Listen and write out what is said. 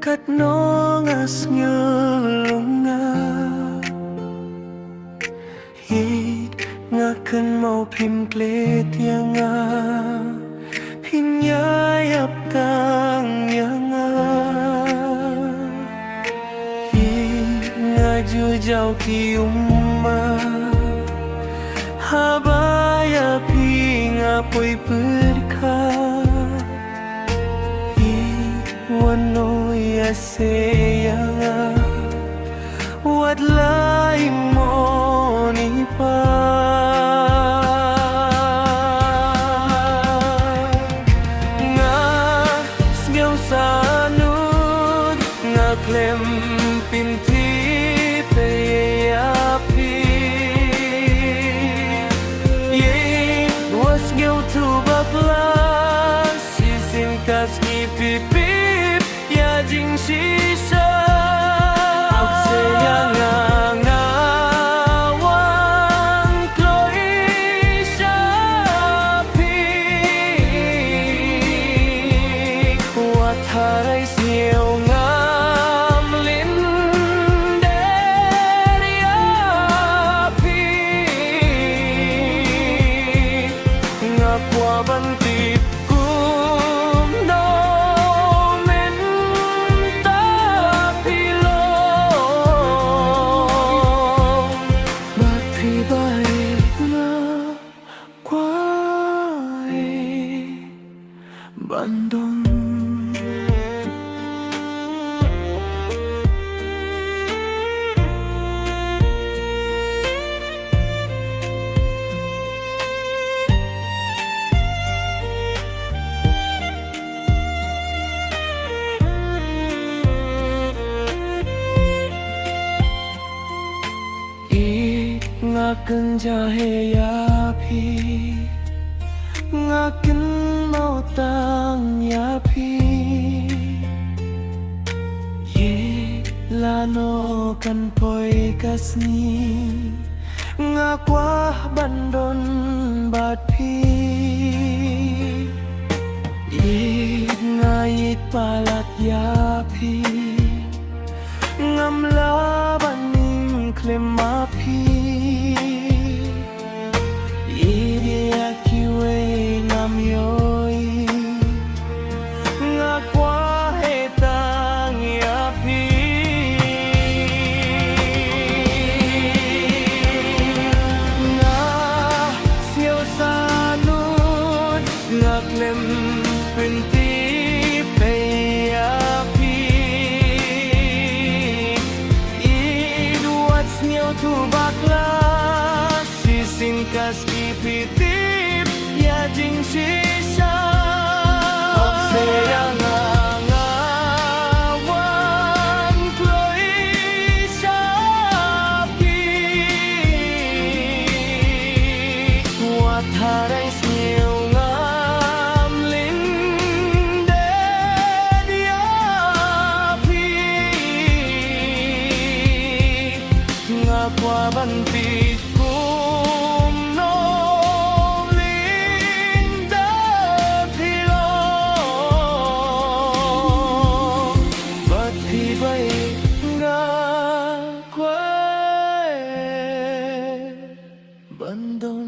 cắt nó ngas nhớ lung hít ngakan mau pim klet yang pin yap tang yang hít ngaju jauh ki habaya pi ngapoi berkah wano ya sayang wat lai mo ni pa nga smiao sanud nga klem pinti pe ya pi ye was ngeu tu bakla si sim kas ki pi jing sisa học sẽ ngang ngawang kloi sa pi wat harai siêu ngam lin deria pi ngapwa bantip Bandung ngaken jahe ya pi ngaken mau tang ya pi ye lano kan poi kasni ngakwa bandon bat pi ye ngait palat ya pi ngamla baning klema pi lem pinti pe api I duat sniau tu bakla si singkas ki pitip ya jing sisa ok sayang ngawan kloi sapi wat harai sniau qua banti kum no linda philo but khi bay nga quay bandung